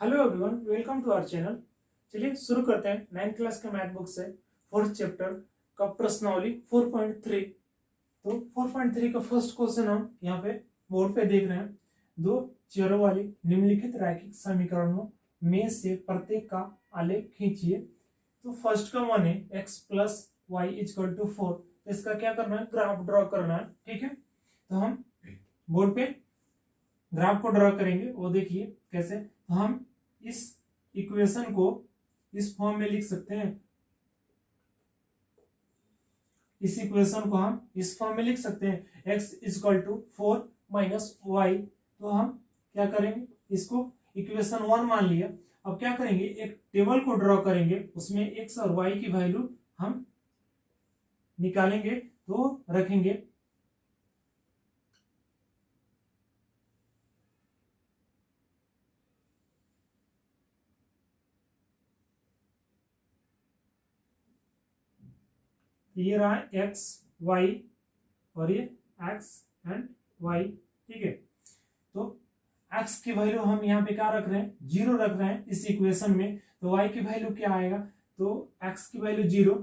Hello everyone, welcome to our channel. चलिए शुरू करते हैं 9th क्लास के मैथ बुक से 4th चैप्टर का प्रश्नावली 4.3। तो 4.3 का फर्स्ट क्वेश्चन हम यहाँ पे बोर्ड पे देख रहे हैं। दो चरों वाली निम्नलिखित रैखिक समीकरणों में से प्रत्येक का आलेख खींचिए। तो फर्स्ट का वन है x plus y equal to 4। इसका क्या करना है, ग्राफ ड्रॉ करना है। ठीक है, तो हम बोर्ड पे ग्राफ को ड्रॉ करेंगे। वो देखिए कैसे। तो हम इस इक्वेशन को इस फॉर्म में लिख सकते हैं। इस इक्वेशन को हम इस फॉर्म में लिख सकते हैं, x equal to 4 minus y. तो हम क्या करेंगे, इसको इक्वेशन 1 मान लिया। अब क्या करेंगे, एक टेबल को ड्रॉ करेंगे, उसमें x और y की वैल्यू हम निकालेंगे तो रखेंगे। ये रहा एक्स वाई और ये एक्स एंड वाई। ठीक है, तो एक्स की वैल्यू हम यहाँ पे क्या रख रहे हैं, 0 रख रहे हैं इस इक्वेशन में। तो वाई की वैल्यू क्या आएगा, तो एक्स की वैल्यू 0,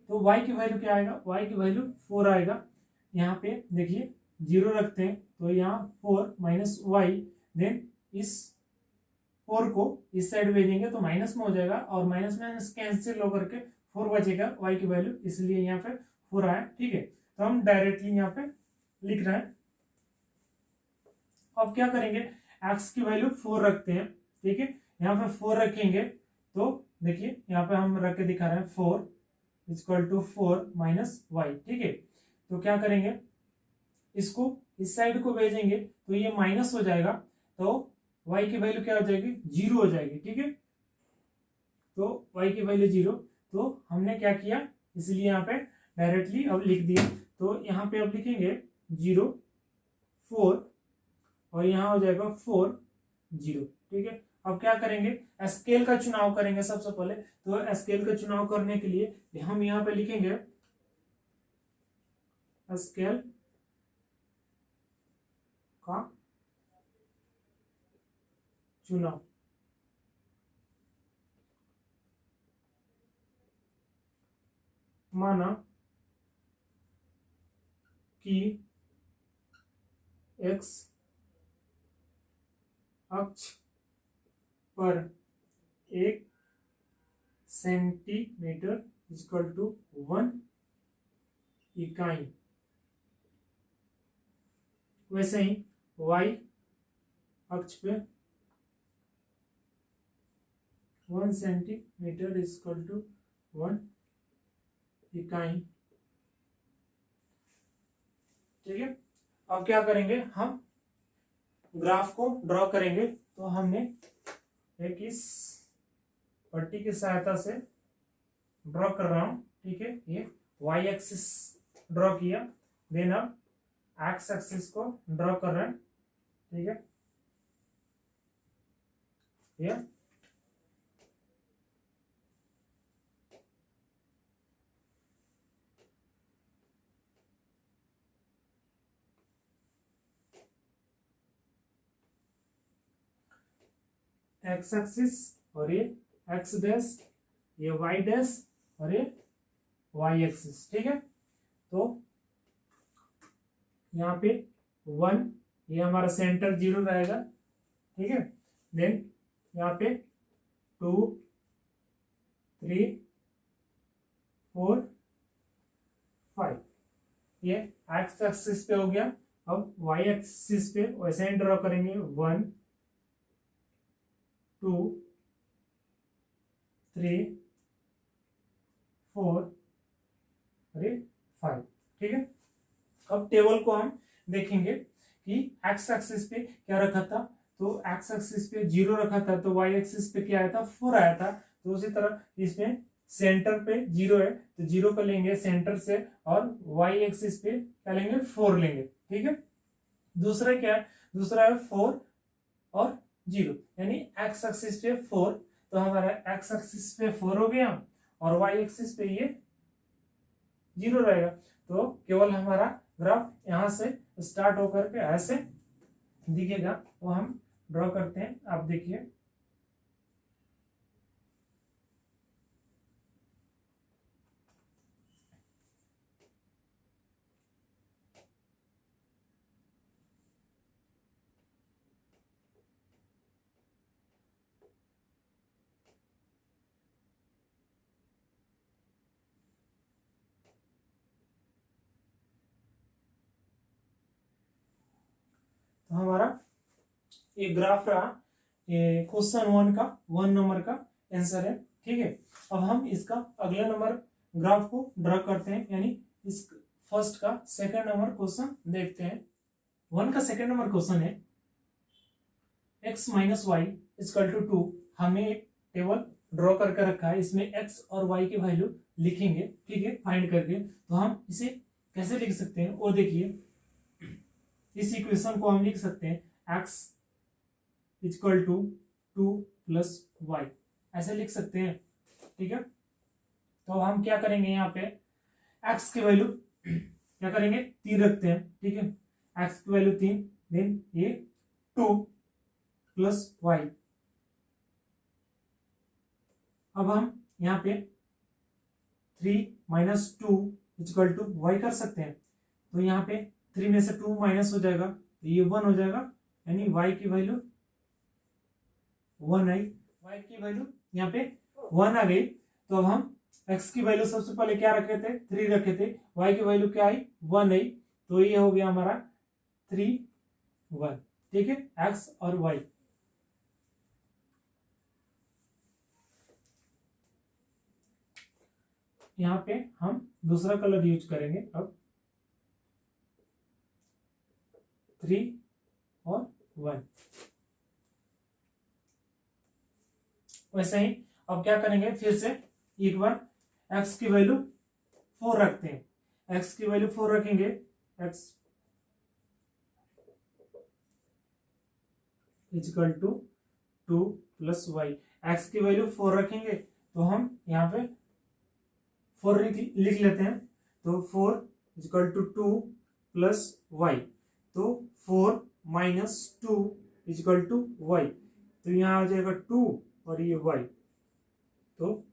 तो वाई की वैल्यू क्या आएगा, वाई की वैल्यू 4 आएगा। यहाँ पे देखिए 0 रखते हैं तो यहाँ 4 माइनस वाई। देन इस 4 को इस साइड भेजेंगे तो माइनस में हो जाएगा और माइनस माइनस कैंसिल होकर के 4 बचेगा y की वैल्यू, इसलिए यहाँ पे 4 आया। ठीक है, तो हम डायरेक्टली यहाँ पे लिख रहे हैं। अब क्या करेंगे, x की वैल्यू 4 रखते हैं। ठीक है, यहाँ पे 4 रखेंगे तो देखिए यहाँ पे हम रख के दिखा रहे हैं 4 इजक्वल टू 4 माइनस वाई। ठीक है, तो क्या करेंगे, इसको इस साइड को भेजेंगे तो ये माइनस हो जाएगा, तो y की वैल्यू क्या हो जाएगी, 0 हो जाएगी। ठीक है, तो y की वैल्यू 0। तो हमने क्या किया, इसलिए यहाँ पे डायरेक्टली अब लिख दिया। तो यहाँ पे अब लिखेंगे 0 4 और यहाँ हो जाएगा 4 0। ठीक है, अब क्या करेंगे, स्केल का चुनाव करेंगे सबसे पहले। तो स्केल का चुनाव करने के लिए हम यहाँ पे लिखेंगे स्केल का चुनाव। माना कि x अक्ष पर 1 सेंटीमीटर इक्वल टू 1 इकाई, वैसे ही y अक्ष पे 1 सेंटीमीटर इक्वल टू 1 इकाई। ठीक है, अब क्या करेंगे, हम ग्राफ को ड्रॉ करेंगे। तो हमने एक इस पट्टी की सहायता से ड्रॉ कर रहा हूं। ठीक है, ये y एक्सिस ड्रॉ किया। देन अब x एक्सिस को ड्रॉ कर रहे हैं। ठीक है, ये x एक्सिस और ये x डैश, ये y डैश और ये y एक्सिस। ठीक है, तो यहाँ पे 1, ये हमारा सेंटर 0 रहेगा। ठीक है, देन यहाँ पे 2 3 4 5, ये x एक्सिस पे हो गया। अब y एक्सिस पे वैसे ही ड्रॉ करेंगे 1 2 3 4 अरे 5। ठीक है, अब टेबल को हम देखेंगे कि x एक्सिस पे क्या रखा था, तो x एक्सिस पे 0 रखा था, तो y एक्सिस पे क्या आया था, 4 आया था। तो उसी तरह इसमें सेंटर पे 0 है तो 0 को लेंगे सेंटर से, और y एक्सिस पे क्या लेंगे, 4 लेंगे। ठीक है, दूसरा क्या है, दूसरा है 4 और 0, यानी x एक्सिस पे 4, तो हमारा x एक्सिस पे 4 हो गया और y एक्सिस पे ये 0 रहेगा। तो केवल हमारा ग्राफ यहाँ से स्टार्ट होकर के ऐसे दिखेगा, वो हम ड्रॉ करते हैं। आप देखिए तो हमारा ये ग्राफ रहा, ये क्वेश्चन 1 का 1 नंबर का आंसर है। ठीक है, अब हम इसका अगला नंबर ग्राफ को ड्रॉ करते हैं, यानी इस फर्स्ट का सेकंड नंबर क्वेश्चन देखते हैं। 1 का सेकंड नंबर क्वेश्चन है x minus y equal to 2। हमें एक टेबल ड्रॉ करके रखा है, इसमें x और y की वैल्यू लिखेंगे। ठीक है, फाइंड करके। तो हम इसे कैसे लिख सकते हैं वो देखिए। इस इक्वेशन को हम लिख सकते हैं x equal to 2 plus y, ऐसे लिख सकते हैं। ठीक है, तो हम क्या करेंगे, यहाँ पे x की वैल्यू क्या करेंगे, 3 रखते हैं। ठीक है, x की वैल्यू 3, देन ये 2 प्लस वाई। अब हम यहाँ पे 3 माइनस 2 इजकल टू वाई कर सकते हैं। तो यहाँ पे 3 में से 2 माइनस हो जाएगा, तो ये 1 हो जाएगा, यानी y की वैल्यू 1 आई। y की वैल्यू यहाँ पे 1 आ गई। तो अब हम x की वैल्यू सबसे पहले क्या रखे थे, 3 रखे थे। y की वैल्यू क्या आई, 1 आई। तो ये हो गया हमारा 3 1। ठीक है, x और y। यहाँ पे हम दूसरा कलर यूज करेंगे अब, 3 और 1। वैसे ही अब क्या करेंगे, फिर से एक बार x की वैल्यू 4 रखते हैं। x की वैल्यू 4 रखेंगे, x equal to 2 plus y. X की वैल्यू 4 रखेंगे, तो हम यहाँ पे 4 लिख लेते हैं। तो 4 इजकल टू 2 प्लस वाई। तो 4 माइनस 2 इजकल टू वाई। तो यहाँ आ जाएगा 2 और ये y। तो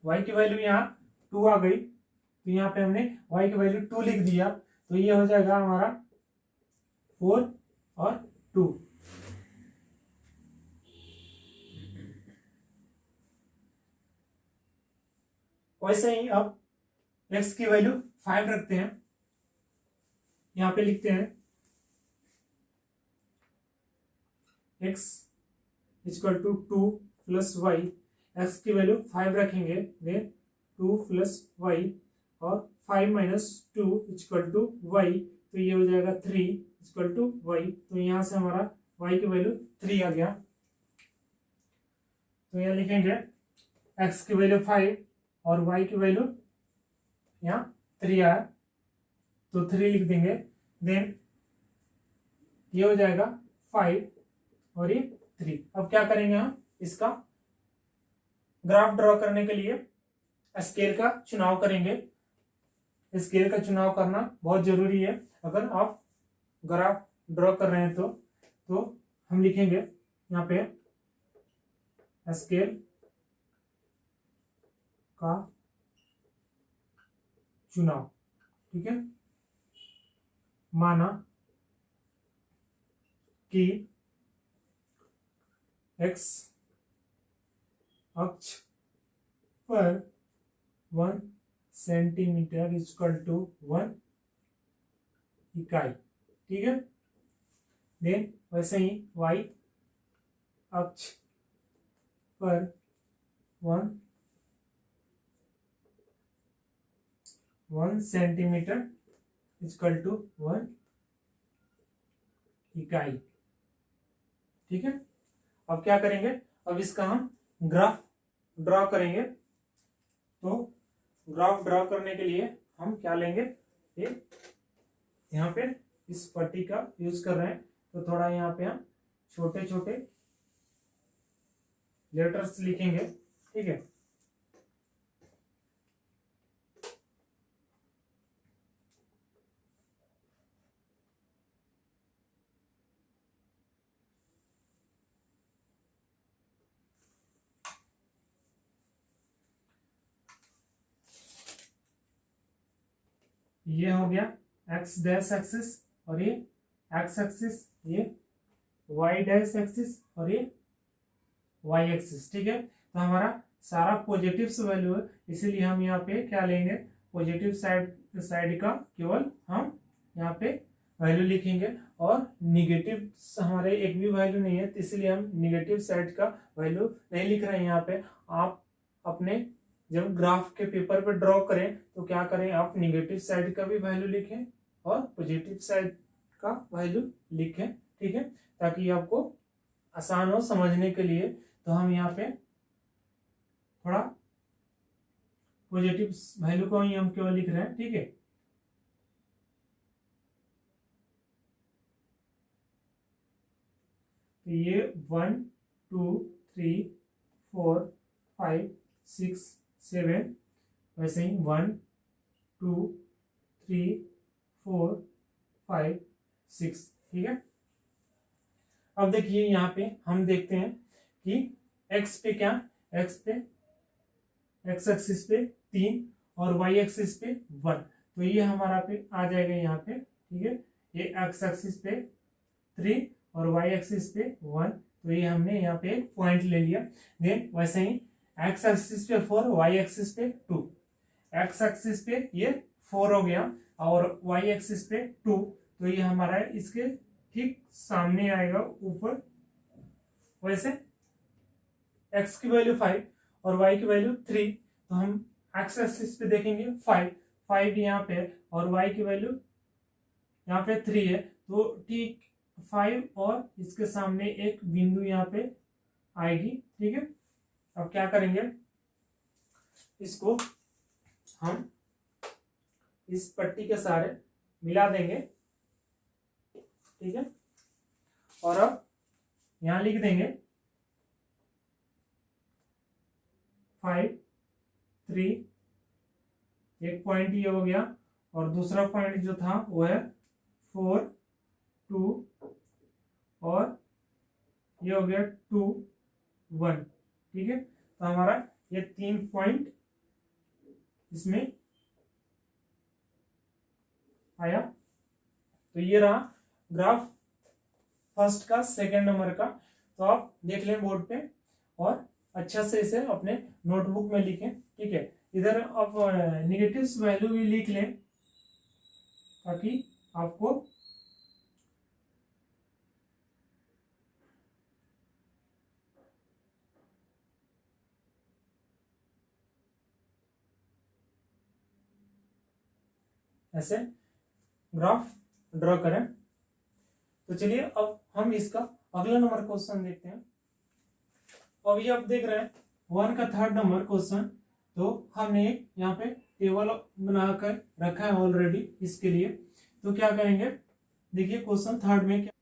y की वैल्यू यहाँ 2 आ गई, तो यहाँ पे हमने y की वैल्यू 2 लिख दिया। तो ये हो जाएगा हमारा 4 और 2। वैसे ही अब x की वैल्यू 5 रखते हैं। यहाँ पे लिखते हैं x equal to 2 plus y. X की वैल्यू 5 रखेंगे, देन 2 प्लस वाई, और 5 माइनस 2 इजकल टू वाई। तो ये हो जाएगा 3 इजकल टू वाई। तो यहाँ से हमारा y की वैल्यू 3 आ गया। तो यहाँ लिखेंगे x की वैल्यू 5 और y की वैल्यू यहाँ 3 आया, तो 3 लिख देंगे। देन ये हो जाएगा 5 और ये 3। अब क्या करेंगे, हम इसका ग्राफ ड्रॉ करने के लिए स्केल का चुनाव करेंगे। स्केल का चुनाव करना बहुत जरूरी है। अगर आप ग्राफ ड्रॉ कर रहे हैं तो हम लिखेंगे यहाँ पे स्केल का चुनाव। ठीक है, माना कि x अक्ष पर 1 सेंटीमीटर इजकल टू 1 इकाई। ठीक है, देन वैसे ही y अक्ष पर 1 सेंटीमीटर इजकल टू 1 इकाई। ठीक है, अब क्या करेंगे, अब इसका हम ग्राफ ड्रॉ करेंगे। तो ग्राफ ड्रॉ करने के लिए हम क्या लेंगे, ये यहाँ पे इस पट्टी का यूज कर रहे हैं। तो थोड़ा यहाँ पे हम छोटे छोटे लेटर्स लिखेंगे। ठीक है, ये हो गया एक्स डैश एक्सिस और ये एक्स एक्सिस, ये वाई डैश एक्सिस और ये वाई एक्सिस। ठीक है, तो हमारा सारा पॉजिटिव वैल्यू है, इसीलिए हम यहाँ पे क्या लेंगे, पॉजिटिव साइड का केवल हम यहाँ पे वैल्यू लिखेंगे और निगेटिव हमारे एक भी वैल्यू नहीं है, तो इसलिए हम निगेटिव साइड का वैल्यू नहीं लिख रहे हैं यहाँ पे। आप अपने जब ग्राफ के पेपर पे ड्रॉ करें तो क्या करें, आप निगेटिव साइड का भी वैल्यू लिखें और पॉजिटिव साइड का वैल्यू लिखें। ठीक है, ताकि आपको आसान हो समझने के लिए। तो हम यहाँ पे थोड़ा पॉजिटिव वैल्यू को ही हम केवल लिख रहे हैं। ठीक है, तो ये 1 2 3 4 5 6 7, वैसे ही 1 2 3 4 5 6। ठीक है, अब देखिए यहाँ पे हम देखते हैं कि x पे क्या, x पे x एक्सिस पे 3 और y एक्सिस पे 1, तो ये हमारा पे आ जाएगा यहाँ पे। ठीक है, ये x एक्सिस पे 3 और y एक्सिस पे 1, तो ये हमने यहाँ पे एक पॉइंट ले लिया। देन वैसे ही x एक्सिस पे 4, y एक्सिस पे 2, x एक्सिस पे ये 4 हो गया और y एक्सिस पे 2, तो ये हमारा इसके ठीक सामने आएगा ऊपर। वैसे x की वैल्यू 5 और y की वैल्यू 3, तो हम x एक्सिस पे देखेंगे 5 यहाँ पे और y की वैल्यू यहाँ पे 3 है, तो ठीक 5 और इसके सामने एक बिंदु यहाँ पे आएगी। ठीक है, अब क्या करेंगे, इसको हम इस पट्टी के सहारे मिला देंगे। ठीक है, और अब यहां लिख देंगे 5 3, एक पॉइंट ये हो गया और दूसरा पॉइंट जो था वो है 4 2 और ये हो गया 2 1। ठीक है, तो हमारा ये 3 पॉइंट इसमें आया। तो ये रहा ग्राफ फर्स्ट का, सेकंड नंबर का। तो आप देख लें बोर्ड पे और अच्छा से इसे अपने नोटबुक में लिखें। ठीक है, इधर आप नेगेटिव वैल्यू भी लिख लें ताकि आपको ऐसे ग्राफ ड्रॉ करें। तो चलिए अब हम इसका अगला नंबर क्वेश्चन देखते हैं। अब ये आप देख रहे हैं 1 का थर्ड नंबर क्वेश्चन। तो हमने एक यहाँ पे टेबल बनाकर रखा है ऑलरेडी इसके लिए। तो क्या करेंगे, देखिए क्वेश्चन थर्ड में क्या,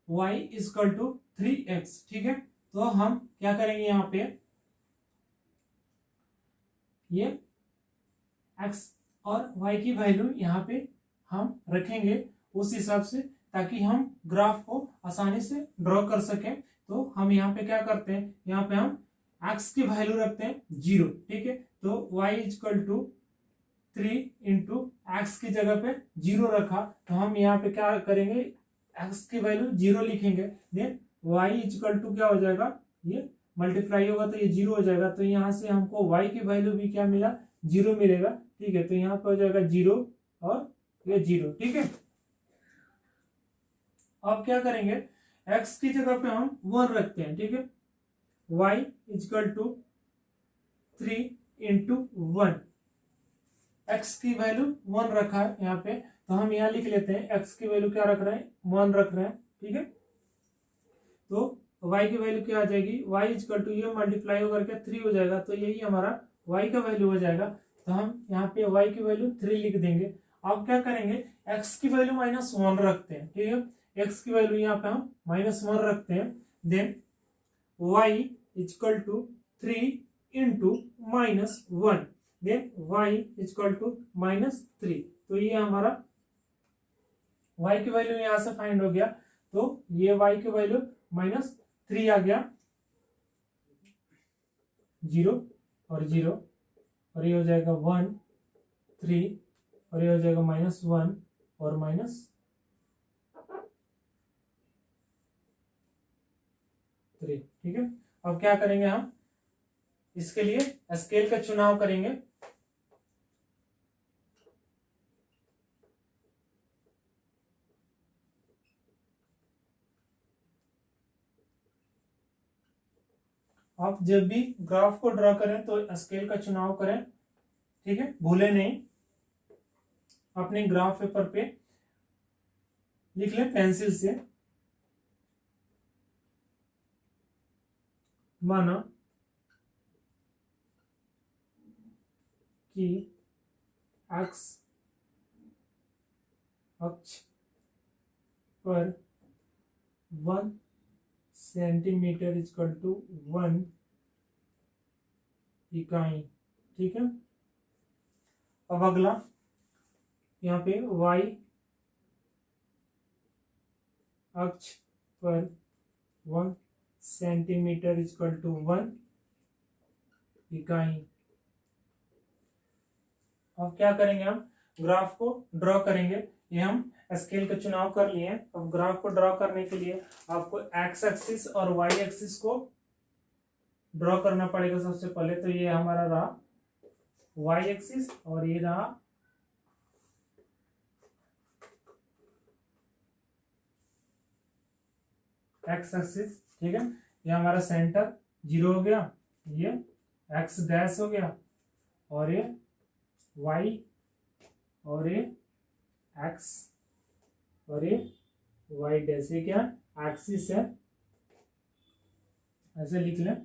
y इजकल टू 3x। ठीक है, तो हम क्या करेंगे, यहाँ पे ये x और y की वैल्यू यहाँ पे हम रखेंगे उस हिसाब से, ताकि हम ग्राफ को आसानी से ड्रॉ कर सकें। तो हम यहाँ पे क्या करते हैं, यहाँ पे हम x की वैल्यू रखते हैं 0। ठीक है, तो y equal to 3 into x की जगह पे 0 रखा, तो हम यहाँ पे क्या करेंगे, x की वैल्यू 0 लिखेंगे। देन y इजकल टू क्या हो जाएगा, ये मल्टीप्लाई होगा तो ये 0 हो जाएगा। तो यहाँ से हमको y की वैल्यू भी क्या मिला, 0 मिलेगा। ठीक है, तो यहाँ पे हो जाएगा 0 और ये 0। ठीक है, अब क्या करेंगे, x की जगह पे हम 1 रखते हैं। ठीक है, y equal to 3 into 1, x की वैल्यू 1 रखा है यहाँ पे, तो हम यहाँ लिख लेते हैं x की वैल्यू क्या रख रहे हैं, 1 रख रहे हैं। ठीक है, तो y की वैल्यू क्या आ जाएगी, y इजकल टू ये मल्टीप्लाई होकर के 3 हो जाएगा, तो यही हमारा y का वैल्यू हो जाएगा। तो हम यहाँ पे y की वैल्यू 3 लिख देंगे। अब क्या करेंगे, x की वैल्यू -1 रखते हैं। ठीक है, x की वैल्यू यहाँ पे हम -1 रखते हैं। Then y equal to 3 into -1, then y equal to -3। तो ये हमारा y की वैल्यू यहां से फाइंड हो गया। तो ये y की वैल्यू -3 आ गया, 0 और 0, और ये हो जाएगा 1 3 और ये हो जाएगा -1 और -3। ठीक है, अब क्या करेंगे हम, इसके लिए स्केल का चुनाव करेंगे। आप जब भी ग्राफ को ड्रॉ करें तो स्केल का चुनाव करें, ठीक है, भूले नहीं। अपने ग्राफ पेपर पे लिख लें पेंसिल से, माना कि एक्स अक्ष पर 1 सेंटीमीटर इक्वल टू 1 इकाई। ठीक है, अब अगला यहाँ पे y अक्ष पर 1 सेंटीमीटर इक्वल टू 1 इकाई। अब क्या करेंगे, हम ग्राफ को ड्रॉ करेंगे। ये हम स्केल का चुनाव कर लिए हैं। अब ग्राफ को ड्रॉ करने के लिए आपको एक्स एक्सिस और वाई एक्सिस को ड्रॉ करना पड़ेगा सबसे पहले। तो ये हमारा रहा वाई एक्सिस और ये रहा एक्स एक्सिस। ठीक है, ये हमारा सेंटर 0 हो गया, ये एक्स डैश हो गया, और ये वाई, और ये एक्स, और ये वाई डैश। ये क्या एक्सिस है, ऐसे लिख लें।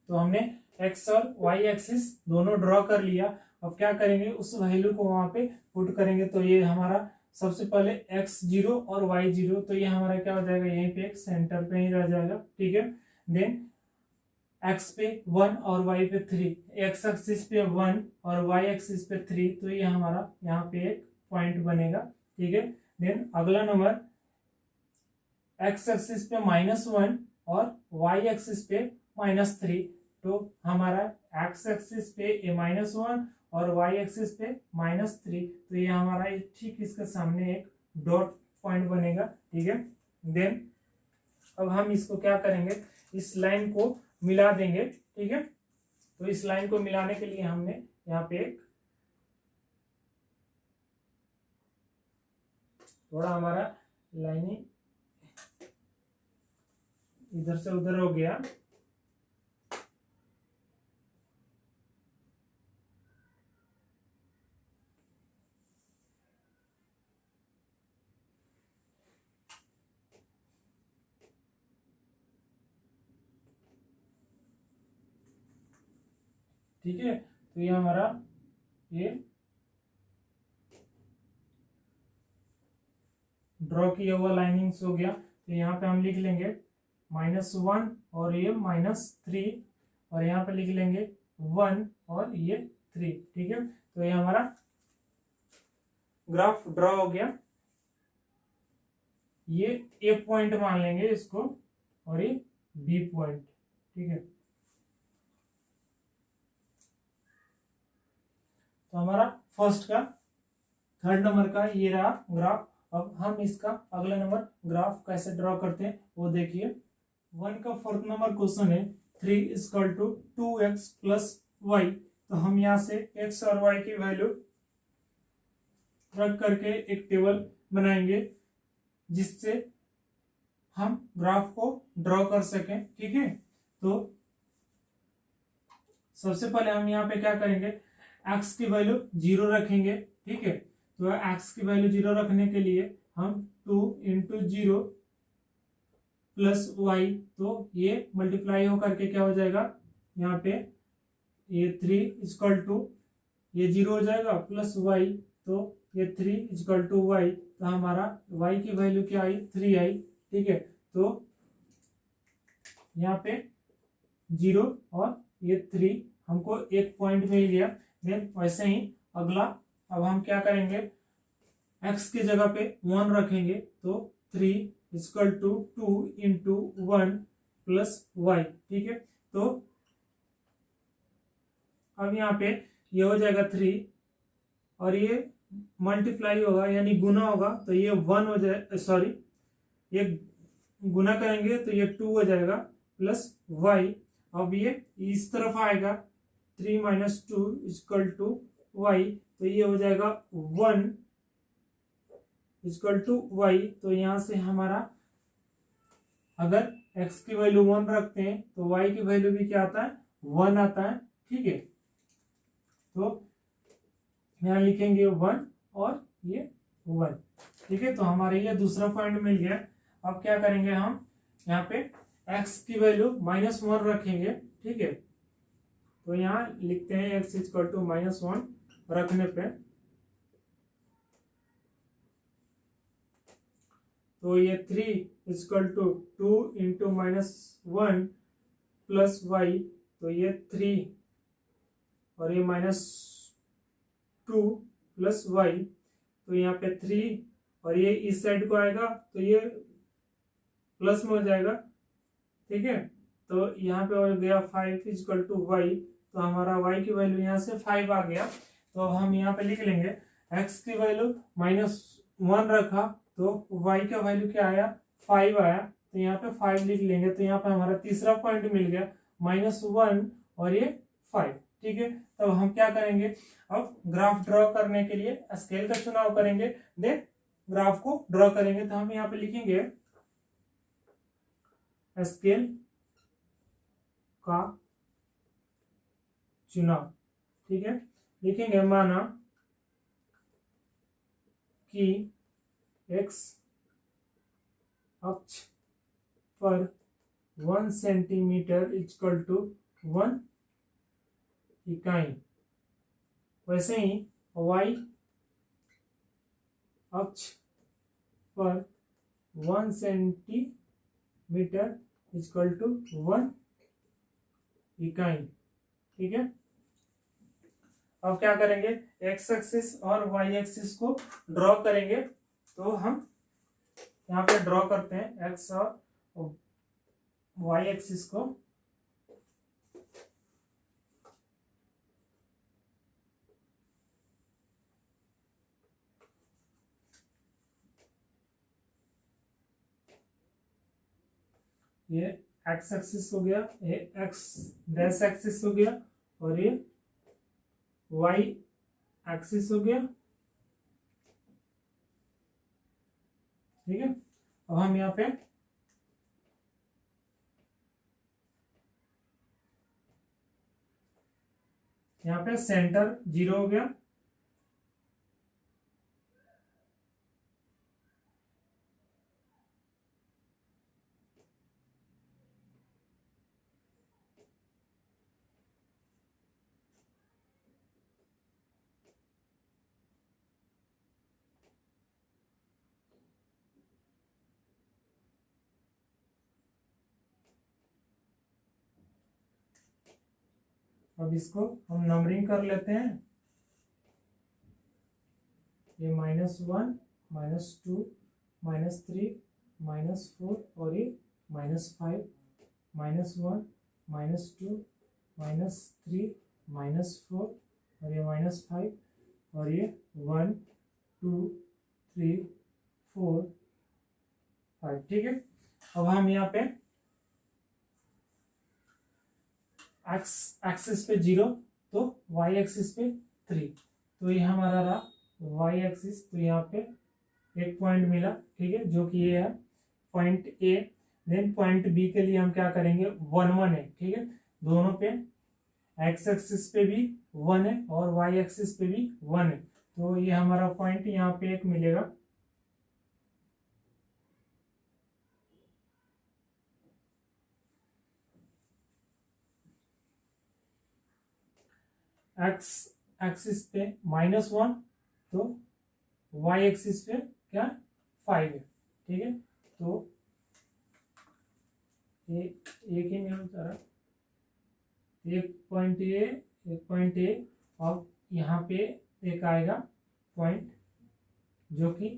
तो हमने एक्स और वाई एक्सिस दोनों ड्रॉ कर लिया। अब क्या करेंगे, उस वैल्यू को वहां पे पुट करेंगे। तो ये हमारा सबसे पहले x0 और y0, तो ये हमारा क्या हो जाएगा, यहीं पे एक सेंटर पे ही रह जाएगा। ठीक है, देन x पे 1 और y पे 3, x एक्सिस पे 1 और y एक्सिस पे 3, तो ये हमारा यहाँ पे एक पॉइंट बनेगा। ठीक है, देन अगला नंबर x एक्सिस पे -1 और y एक्सिस पे -3, तो हमारा x एक्सिस पे -1 और y एक्सिस पे -3, तो ये हमारा ठीक इसके सामने एक डॉट पॉइंट बनेगा। ठीक है, देन अब हम इसको क्या करेंगे, इस लाइन को मिला देंगे। ठीक है, तो इस लाइन को मिलाने के लिए हमने यहाँ पे एक थोड़ा हमारा लाइनिंग इधर से उधर हो गया। ठीक है, तो ये हमारा ये ड्रॉ किया हुआ लाइनिंग्स हो गया। तो यहाँ पे हम लिख लेंगे -1 और ये -3, और यहाँ पे लिख लेंगे 1 और ये 3। ठीक है, तो ये हमारा ग्राफ ड्रॉ हो गया। ये ए पॉइंट मान लेंगे इसको, और ये बी पॉइंट। ठीक है, तो हमारा फर्स्ट का, थर्ड नंबर का ये रहा ग्राफ। अब हम इसका अगला नंबर ग्राफ कैसे ड्रॉ करते हैं वो देखिए। 1 का फोर्थ नंबर क्वेश्चन है 3 = 2x + y। तो हम यहाँ से x और y की वैल्यू रख करके एक टेबल बनाएंगे जिससे हम ग्राफ को ड्रॉ कर सकें। ठीक है, तो सबसे पहले हम यहाँ पे क्या करेंगे, x की वैल्यू 0 रखेंगे। ठीक है, तो x की वैल्यू 0 रखने के लिए हम 2 × 0 प्लस वाई, तो ये मल्टीप्लाई होकर के क्या हो जाएगा, यहाँ पे ये 3 इक्वल टू ये 0 हो जाएगा प्लस वाई, तो ये 3 इक्वल टू वाई, तो हमारा वाई की वैल्यू क्या आई, 3 आई। ठीक है, तो यहाँ पे 0 और ये 3 हमको एक पॉइंट मिल गया। देन वैसे ही अगला, अब हम क्या करेंगे, x की जगह पे 1 रखेंगे, तो 3 equal to 2 into 1 plus y. ठीक है, तो अब यहाँ पे ये हो जाएगा 3 और ये मल्टीप्लाई होगा यानी गुना होगा, तो ये 1 हो जाए, सॉरी ये गुना करेंगे तो ये 2 हो जाएगा प्लस वाई। अब ये इस तरफ आएगा 3 माइनस 2 इक्वल टू वाई, तो ये हो जाएगा 1 इक्वल टू वाई। तो यहाँ से हमारा अगर x की वैल्यू 1 रखते हैं तो y की वैल्यू भी क्या आता है, 1 आता है। ठीक है, तो यहाँ लिखेंगे 1 और ये 1। ठीक है, तो हमारे ये दूसरा पॉइंट मिल गया। अब क्या करेंगे, हम यहाँ पे x की वैल्यू -1 रखेंगे। ठीक है, तो यहाँ लिखते हैं x इक्वल टू -1 रखने पे, तो ये 3 equal to 2 into -1 plus y, तो ये 3 और ये -2 प्लस वाई, तो यहाँ पे 3 और ये इस साइड को आएगा तो ये प्लस में हो जाएगा। ठीक है, तो यहाँ पे हो गया 5 इक्वल टू वाई, तो हमारा वाई की वैल्यू यहाँ से 5 आ गया। तो अब हम यहाँ पे लिख लेंगे x की वैल्यू -1 रखा, तो y का वैल्यू क्या आया, 5 आया, तो यहाँ पे 5 लिख लेंगे। तो यहाँ पे हमारा तीसरा पॉइंट मिल गया, -1 और ये 5। ठीक है, तब हम क्या करेंगे, अब ग्राफ ड्रॉ करने के लिए स्केल का चुनाव करेंगे, देन ग्राफ को ड्रॉ करेंगे। तो हम यहाँ पे लिखेंगे स्केल का चुनाव। ठीक है, लिखेंगे माना कि x अक्ष पर 1 सेंटीमीटर इक्वल टू 1 इकाई, वैसे ही y अक्ष पर 1 सेंटीमीटर इक्वल टू 1 इकाई। ठीक है, अब क्या करेंगे, x एक्सिस और y एक्सिस को ड्रॉ करेंगे। तो हम यहाँ पे ड्रॉ करते हैं x और y एक्सिस को। ये x एक्सिस हो गया, ये x डैश एक्सिस हो गया और ये y एक्सिस हो गया। ठीक है, अब हम यहाँ पे सेंटर 0 हो गया। अब इसको हम नंबरिंग कर लेते हैं, ये -1 -2 -3 -4 और ये -5 -1 -2 -3 -4 और ये -5 और ये 1 2 3 4 5। ठीक है, अब हम यहाँ पे x एक्सिस पे 0 तो y एक्सिस पे 3, तो ये हमारा रहा y एक्सिस। तो यहाँ पे एक पॉइंट मिला। ठीक है, जो कि ये है point A। Then point B के लिए हम क्या करेंगे, 1 1 है। ठीक है, दोनों पे x एक्सिस पे भी 1 है और y एक्सिस पे भी 1 है, तो ये हमारा पॉइंट यहाँ पे एक मिलेगा। एक्स एक्सिस पे -1, तो वाई एक्सिस पे क्या 5 है, ठीक है। तो एक ही नहीं होता रहा, एक पॉइंट ए और यहाँ पे एक आएगा पॉइंट जो कि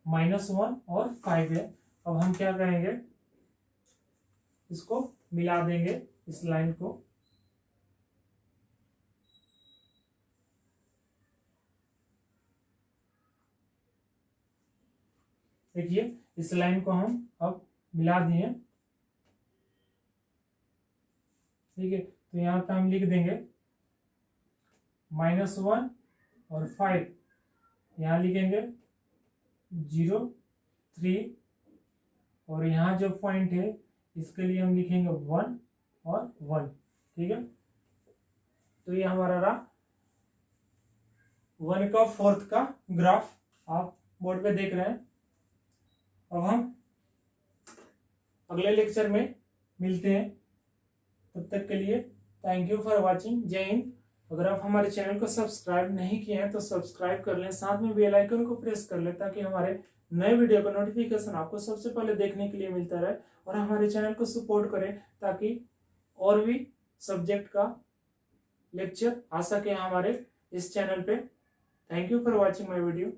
-1 और 5 है। अब हम क्या करेंगे, इसको मिला देंगे इस लाइन को, देखिए इस लाइन को हम अब मिला दिए, ठीक है। तो यहाँ पे हम लिख देंगे -1 और 5, यहाँ लिखेंगे 0 3, और यहाँ जो पॉइंट है इसके लिए हम लिखेंगे 1 और 1, ठीक है। तो ये हमारा रहा 1 का 4th का ग्राफ, आप बोर्ड पे देख रहे हैं। अब हम अगले लेक्चर में मिलते हैं, तब तक के लिए थैंक यू फॉर वॉचिंग, जय हिंद। अगर आप हमारे चैनल को सब्सक्राइब नहीं किए हैं तो सब्सक्राइब कर लें, साथ में बेल आइकन को प्रेस कर लें ताकि हमारे नए वीडियो का नोटिफिकेशन आपको सबसे पहले देखने के लिए मिलता रहे, और हमारे चैनल को सपोर्ट करें ताकि और भी सब्जेक्ट का लेक्चर आ सके हमारे इस चैनल पे। Thank you for watching my video.